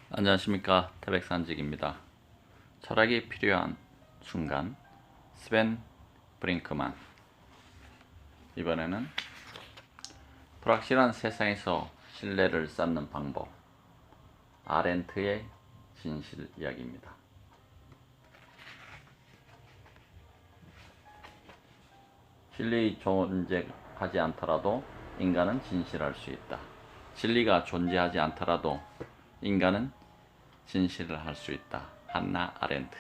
안녕하십니까, 태백산직입니다. 철학이 필요한 순간, 스벤 브링크만. 이번에는 불확실한 세상에서 신뢰를 쌓는 방법, 아렌트의 진실 이야기입니다. 진리 존재하지 않더라도 인간은 진실할 수 있다. 진리가 존재하지 않더라도 인간은 진실을 할 수 있다. 한나 아렌트.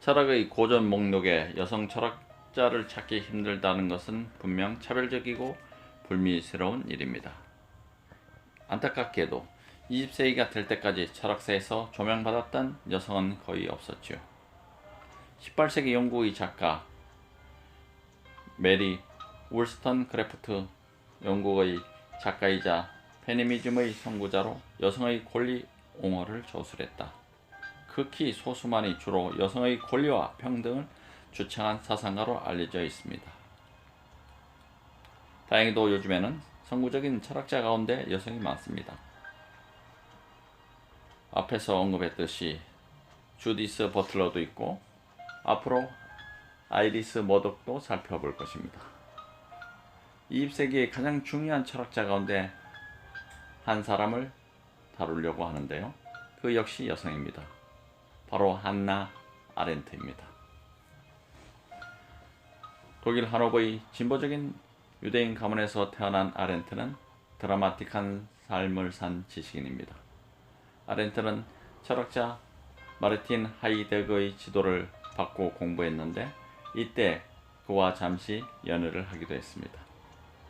철학의 고전 목록에 여성 철학자를 찾기 힘들다는 것은 분명 차별적이고 불미스러운 일입니다. 안타깝게도 20세기가 될 때까지 철학사에서 조명받았던 여성은 거의 없었죠. 18세기 영국의 작가 메리 울스턴크래프트, 영국의 작가이자 페미니즘의 선구자로 여성의 권리 옹호를 저술했다. 극히 소수만이 주로 여성의 권리와 평등을 주창한 사상가로 알려져 있습니다. 다행히도 요즘에는 선구적인 철학자 가운데 여성이 많습니다. 앞에서 언급했듯이 주디스 버틀러도 있고 앞으로 아이리스 머덕도 살펴볼 것입니다. 20세기의 가장 중요한 철학자 가운데 한 사람을 다루려고 하는데요. 그 역시 여성입니다. 바로 한나 아렌트입니다. 독일 하노버의 진보적인 유대인 가문에서 태어난 아렌트는 드라마틱한 삶을 산 지식인입니다. 아렌트는 철학자 마르틴 하이데거의 지도를 받고 공부했는데 이때 그와 잠시 연애를 하기도 했습니다.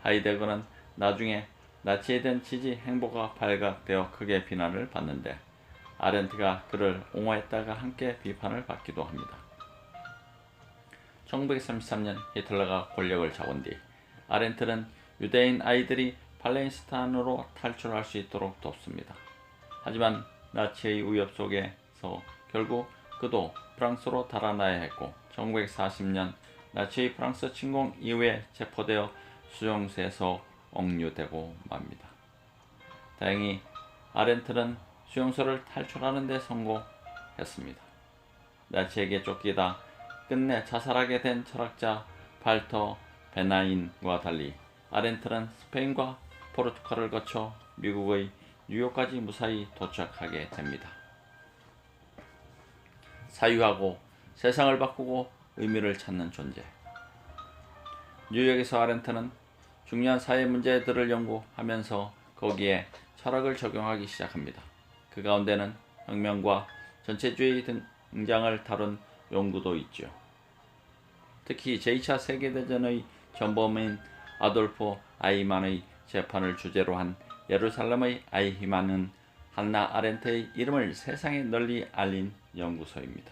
하이데거는 나중에 나치에 대한 지지 행보가 발각되어 크게 비난을 받는데 아렌트가 그를 옹호했다가 함께 비판을 받기도 합니다. 1933년 히틀러가 권력을 잡은 뒤 아렌트는 유대인 아이들이 팔레스타인으로 탈출할 수 있도록 돕습니다. 하지만 나치의 위협 속에서 결국 그도 프랑스로 달아나야 했고 1940년 나치의 프랑스 침공 이후에 체포되어 수용소에서 억류되고 맙니다. 다행히 아렌트는 수용소를 탈출하는 데 성공했습니다. 나치에게 쫓기다 끝내 자살하게 된 철학자 발터 베나인과 달리 아렌트는 스페인과 포르투갈을 거쳐 미국의 뉴욕까지 무사히 도착하게 됩니다. 사유하고 세상을 바꾸고 의미를 찾는 존재. 뉴욕에서 아렌트는 중요한 사회 문제들을 연구하면서 거기에 철학을 적용하기 시작합니다. 그 가운데는 혁명과 전체주의 등장을 다룬 연구도 있죠. 특히 제2차 세계대전의 전범인 아돌프 아이히만의 재판을 주제로 한 예루살렘의 아이히만은 한나 아렌트의 이름을 세상에 널리 알린 연구소입니다.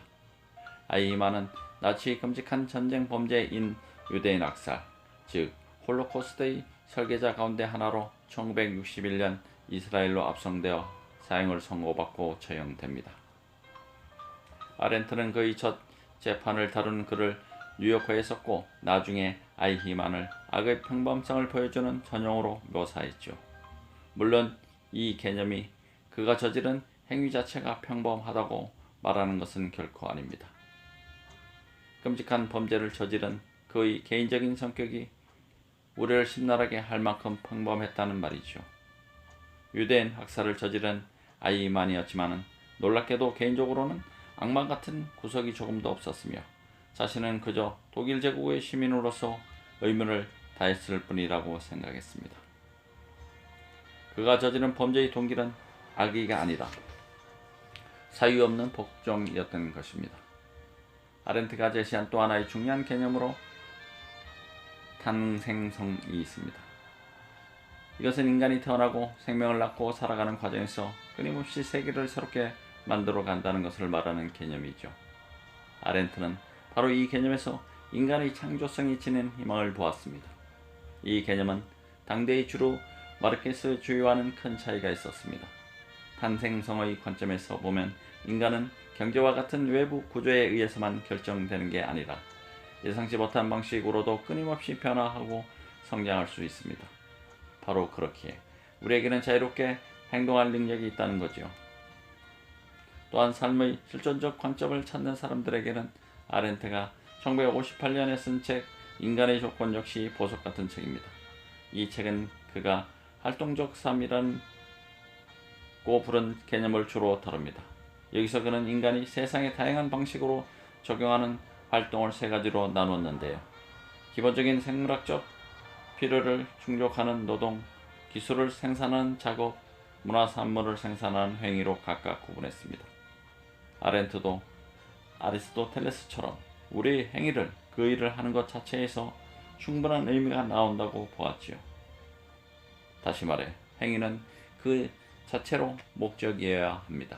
아이히만은 나치의 끔찍한 전쟁 범죄인 유대인 학살, 즉 홀로코스트의 설계자 가운데 하나로 1961년 이스라엘로 압송되어 사형을 선고받고 처형됩니다. 아렌트는 그의 첫 재판을 다룬 글을 뉴요커에 썼고 나중에 아이히만을 악의 평범성을 보여주는 전형으로 묘사했죠. 물론 이 개념이 그가 저지른 행위 자체가 평범하다고 말하는 것은 결코 아닙니다. 끔찍한 범죄를 저지른 그의 개인적인 성격이 우리를 심란하게 할 만큼 평범했다는 말이죠. 유대인 학살을 저지른 아이히만이었지만 놀랍게도 개인적으로는 악마 같은 구석이 조금도 없었으며 자신은 그저 독일 제국의 시민으로서 의무를 다했을 뿐이라고 생각했습니다. 그가 저지른 범죄의 동기는 악의가 아니라 사유 없는 복종이었던 것입니다. 아렌트가 제시한 또 하나의 중요한 개념으로 탄생성이 있습니다. 이것은 인간이 태어나고 생명을 낳고 살아가는 과정에서 끊임없이 세계를 새롭게 만들어 간다는 것을 말하는 개념이죠. 아렌트는 바로 이 개념에서 인간의 창조성이 지닌 희망을 보았습니다. 이 개념은 당대의 주로 마르케스주의와는 큰 차이가 있었습니다. 탄생성의 관점에서 보면 인간은 경제와 같은 외부 구조에 의해서만 결정되는 게 아니라 예상치 못한 방식으로도 끊임없이 변화하고 성장할 수 있습니다. 바로 그렇기에 우리에게는 자유롭게 행동할 능력이 있다는 거지요. 또한 삶의 실존적 관점을 찾는 사람들에게는 아렌트가 1958년에 쓴 책 인간의 조건 역시 보석 같은 책입니다. 이 책은 그가 활동적 삶이라고 부른 개념을 주로 다룹니다. 여기서 그는 인간이 세상의 다양한 방식으로 적용하는 활동을 세 가지로 나눴는데요. 기본적인 생물학적 필요를 충족하는 노동, 기술을 생산하는 작업, 문화산물을 생산하는 행위로 각각 구분했습니다. 아렌트도 아리스토텔레스처럼 우리의 행위를 그 일을 하는 것 자체에서 충분한 의미가 나온다고 보았지요. 다시 말해 행위는 그 자체로 목적이어야 합니다.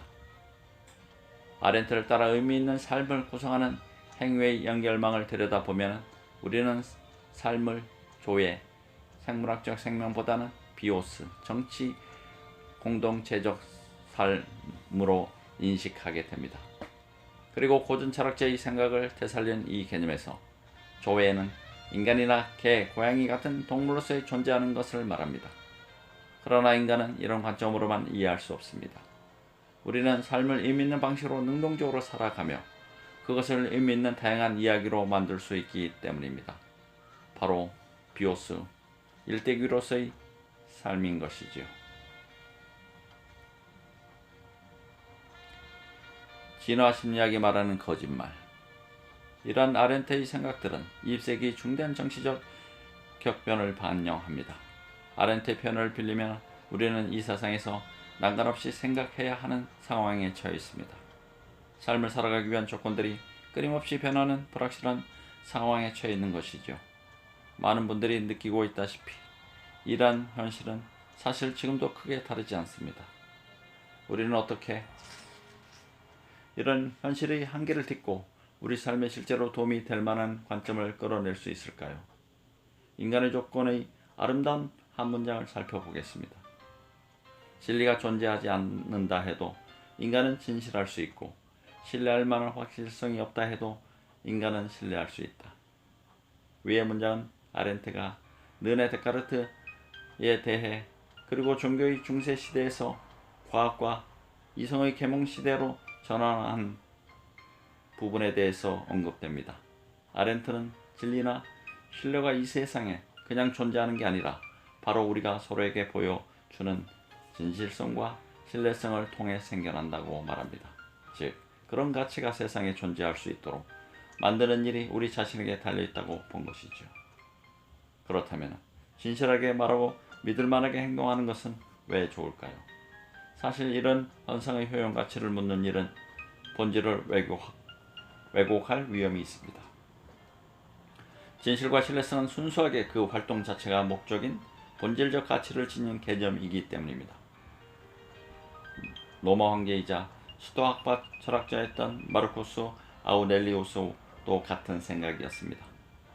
아렌트를 따라 의미 있는 삶을 구성하는 행위의 연결망을 들여다보면 우리는 삶을 조예, 생물학적 생명보다는 비오스, 정치 공동체적 삶으로 인식하게 됩니다. 그리고 고전 철학자의 생각을 되살린 이 개념에서 조예는 인간이나 개, 고양이 같은 동물로서의 존재하는 것을 말합니다. 그러나 인간은 이런 관점으로만 이해할 수 없습니다. 우리는 삶을 의미 있는 방식으로 능동적으로 살아가며 그것을 의미 있는 다양한 이야기로 만들 수 있기 때문입니다. 바로 비오스, 일대기로서의 삶인 것이지요. 진화 심리학이 말하는 거짓말. 이러한 아렌트의 생각들은 20세기 중대한 정치적 격변을 반영합니다. 아렌트의 표현을 빌리면 우리는 이 세상에서 난간없이 생각해야 하는 상황에 처해 있습니다. 삶을 살아가기 위한 조건들이 끊임없이 변하는 불확실한 상황에 처해 있는 것이죠. 많은 분들이 느끼고 있다시피 이러한 현실은 사실 지금도 크게 다르지 않습니다. 우리는 어떻게 이런 현실의 한계를 딛고 우리 삶에 실제로 도움이 될 만한 관점을 끌어낼 수 있을까요? 인간의 조건의 아름다운 한 문장을 살펴보겠습니다. 진리가 존재하지 않는다 해도 인간은 진실할 수 있고 신뢰할 만한 확실성이 없다 해도 인간은 신뢰할 수 있다. 위의 문장은 아렌트가 르네 데카르트에 대해 그리고 종교의 중세 시대에서 과학과 이성의 계몽 시대로 전환한 부분에 대해서 언급됩니다. 아렌트는 진리나 신뢰가 이 세상에 그냥 존재하는 게 아니라 바로 우리가 서로에게 보여주는 진실성과 신뢰성을 통해 생겨난다고 말합니다. 즉, 그런 가치가 세상에 존재할 수 있도록 만드는 일이 우리 자신에게 달려있다고 본 것이죠. 그렇다면 진실하게 말하고 믿을만하게 행동하는 것은 왜 좋을까요? 사실 이런 헌상의 효용 가치를 묻는 일은 본질을 왜곡할 위험이 있습니다. 진실과 신뢰성은 순수하게 그 활동 자체가 목적인 본질적 가치를 지닌 개념이기 때문입니다. 로마 황제이자 수도학파 철학자였던 마르쿠스 아우렐리우스도 같은 생각이었습니다.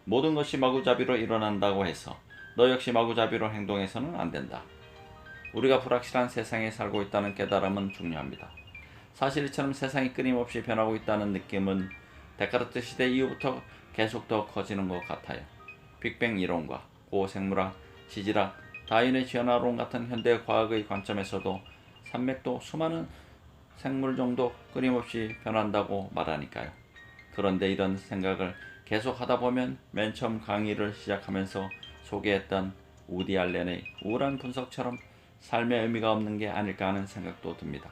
모든 것이 마구잡이로 일어난다고 해서 너 역시 마구잡이로 행동해서는 안 된다. 우리가 불확실한 세상에 살고 있다는 깨달음은 중요합니다. 사실 이처럼 세상이 끊임없이 변하고 있다는 느낌은 데카르트 시대 이후부터 계속 더 커지는 것 같아요. 빅뱅 이론과 고생물학, 지질학, 다윈의 진화론 같은 현대 과학의 관점에서도 산맥도 수많은 생물종도 끊임없이 변한다고 말하니까요. 그런데 이런 생각을 계속 하다 보면 맨 처음 강의를 시작하면서 소개했던 우디 알렌의 우울한 분석처럼 삶의 의미가 없는 게 아닐까 하는 생각도 듭니다.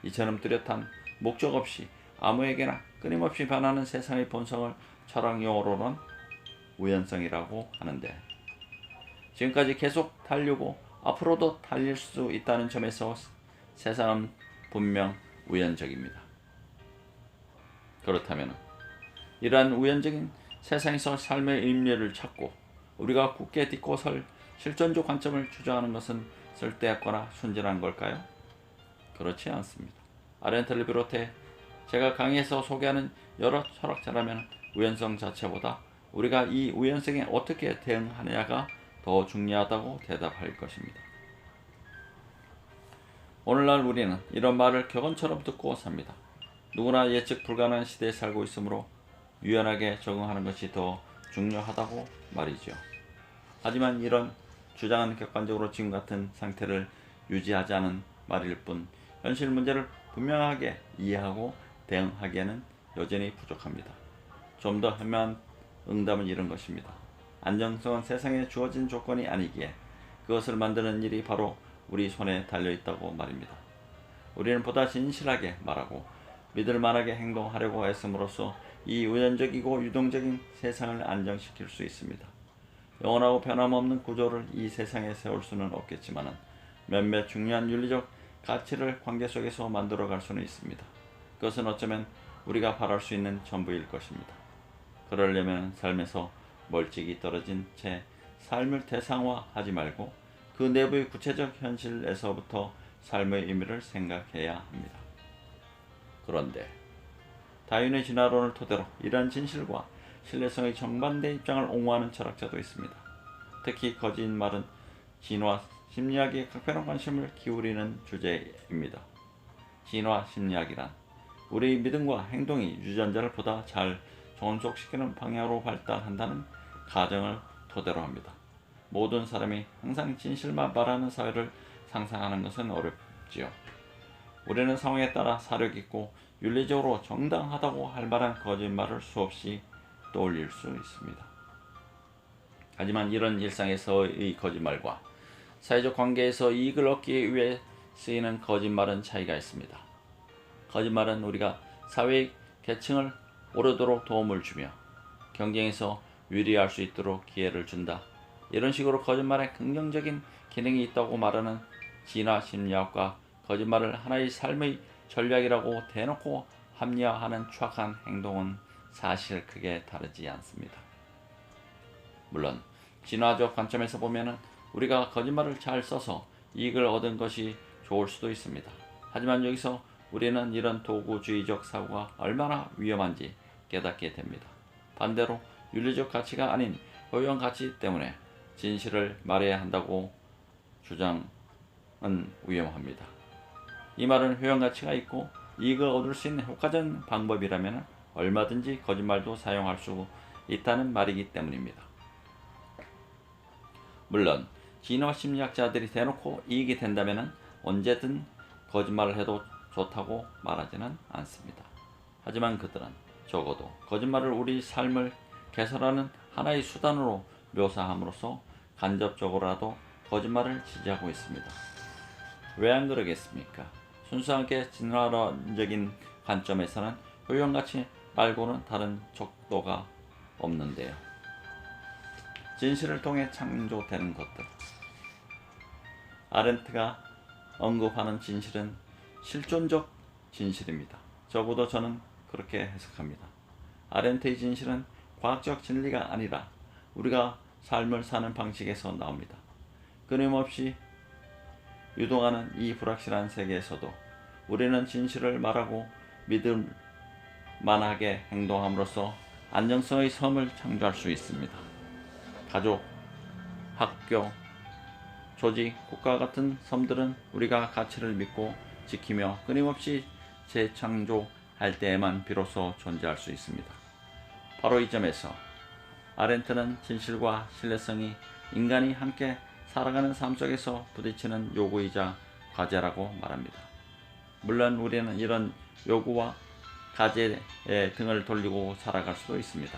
이처럼 뚜렷한 목적 없이 아무에게나 끊임없이 변하는 세상의 본성을 철학 용어로는 우연성이라고 하는데, 지금까지 계속 달리고 앞으로도 달릴 수 있다는 점에서 세상은 분명 우연적입니다. 그렇다면 이러한 우연적인 세상에서 삶의 의미를 찾고 우리가 굳게 딛고 설 실존적 관점을 주장하는 것은 쓸데없거나 순진한 걸까요? 그렇지 않습니다. 아렌트를 비롯해 제가 강의에서 소개하는 여러 철학자라면 우연성 자체보다 우리가 이 우연성에 어떻게 대응하느냐가 더 중요하다고 대답할 것입니다. 오늘날 우리는 이런 말을 격언처럼 듣고 삽니다. 누구나 예측 불가능한 시대에 살고 있으므로 유연하게 적응하는 것이 더 중요하다고 말이죠. 하지만 이런 주장은 객관적으로 지금 같은 상태를 유지하자는 말일 뿐 현실 문제를 분명하게 이해하고 대응하기에는 여전히 부족합니다. 좀 더 현명한 응답은 이런 것입니다. 안정성은 세상에 주어진 조건이 아니기에 그것을 만드는 일이 바로 우리 손에 달려있다고 말입니다. 우리는 보다 진실하게 말하고 믿을만하게 행동하려고 애씀으로써 이 우연적이고 유동적인 세상을 안정시킬 수 있습니다. 영원하고 변함없는 구조를 이 세상에 세울 수는 없겠지만 몇몇 중요한 윤리적 가치를 관계 속에서 만들어갈 수는 있습니다. 그것은 어쩌면 우리가 바랄 수 있는 전부일 것입니다. 그러려면 삶에서 멀찍이 떨어진 채 삶을 대상화하지 말고 그 내부의 구체적 현실에서부터 삶의 의미를 생각해야 합니다. 그런데 다윈의 진화론을 토대로 이러한 진실과 신뢰성의 정반대 입장을 옹호하는 철학자도 있습니다. 특히 거짓말은 진화 심리학에 각별한 관심을 기울이는 주제입니다. 진화 심리학이란 우리의 믿음과 행동이 유전자를 보다 잘 존속시키는 방향으로 발달한다는 가정을 토대로 합니다. 모든 사람이 항상 진실만 말하는 사회를 상상하는 것은 어렵지요. 우리는 상황에 따라 사려있고 윤리적으로 정당하다고 할 만한 거짓말을 수없이 떠올릴 수 있습니다. 하지만 이런 일상에서의 거짓말과 사회적 관계에서 이익을 얻기 위해 쓰이는 거짓말은 차이가 있습니다. 거짓말은 우리가 사회의 계층을 오르도록 도움을 주며 경쟁에서 유리할 수 있도록 기회를 준다. 이런 식으로 거짓말에 긍정적인 기능이 있다고 말하는 진화 심리학과 거짓말을 하나의 삶의 전략이라고 대놓고 합리화하는 추악한 행동은 사실 크게 다르지 않습니다. 물론 진화적 관점에서 보면 우리가 거짓말을 잘 써서 이익을 얻은 것이 좋을 수도 있습니다. 하지만 여기서 우리는 이런 도구주의적 사고가 얼마나 위험한지 깨닫게 됩니다. 반대로 윤리적 가치가 아닌 효용 가치 때문에 진실을 말해야 한다고 주장은 위험합니다. 이 말은 효용 가치가 있고 이익을 얻을 수 있는 효과적인 방법이라면 얼마든지 거짓말도 사용할 수 있다는 말이기 때문입니다. 물론 진화 심리학자들이 대놓고 이익이 된다면 언제든 거짓말을 해도 좋다고 말하지는 않습니다. 하지만 그들은 적어도 거짓말을 우리 삶을 개선하는 하나의 수단으로 묘사함으로써 간접적으로라도 거짓말을 지지하고 있습니다. 왜 안 그러겠습니까? 순수하게 진화론적인 관점에서는 효용가치 말고는 다른 척도가 없는데요. 진실을 통해 창조되는 것들. 아렌트가 언급하는 진실은 실존적 진실입니다. 적어도 저는 그렇게 해석합니다. 아렌트의 진실은 과학적 진리가 아니라 우리가 삶을 사는 방식에서 나옵니다. 끊임없이 유동하는 이 불확실한 세계에서도 우리는 진실을 말하고 믿을 만하게 행동함으로써 안정성의 섬을 창조할 수 있습니다. 가족, 학교, 조직, 국가 같은 섬들은 우리가 가치를 믿고 지키며 끊임없이 재창조할 때에만 비로소 존재할 수 있습니다. 바로 이 점에서 아렌트는 진실과 신뢰성이 인간이 함께 살아가는 삶 속에서 부딪히는 요구이자 과제라고 말합니다. 물론 우리는 이런 요구와 과제에 등을 돌리고 살아갈 수도 있습니다.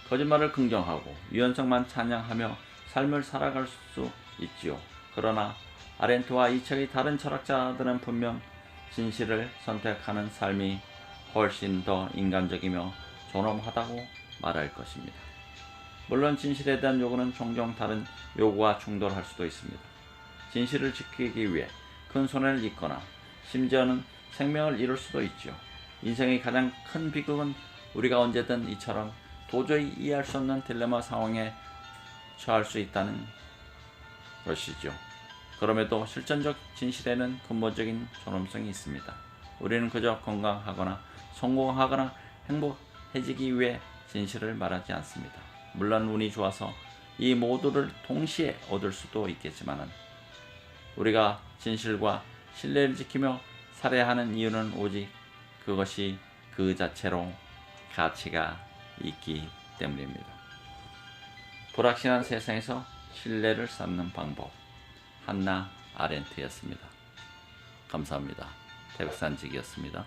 거짓말을 긍정하고 유연성만 찬양하며 삶을 살아갈 수 있지요. 그러나 아렌트와 이책의 다른 철학자들은 분명 진실을 선택하는 삶이 훨씬 더 인간적이며 존엄하다고 말할 것입니다. 물론 진실에 대한 요구는 종종 다른 요구와 충돌할 수도 있습니다. 진실을 지키기 위해 큰 손해를 입거나 심지어는 생명을 잃을 수도 있죠. 인생의 가장 큰 비극은 우리가 언제든 이처럼 도저히 이해할 수 없는 딜레마 상황에 처할 수 있다는 것이죠. 그럼에도 실존적 진실에는 근본적인 존엄성이 있습니다. 우리는 그저 건강하거나 성공하거나 행복해지기 위해 진실을 말하지 않습니다. 물론 운이 좋아서 이 모두를 동시에 얻을 수도 있겠지만 우리가 진실과 신뢰를 지키며 살아야 하는 이유는 오직 그것이 그 자체로 가치가 있기 때문입니다. 불확실한 세상에서 신뢰를 쌓는 방법. 한나 아렌트였습니다. 감사합니다. 태백산직이었습니다.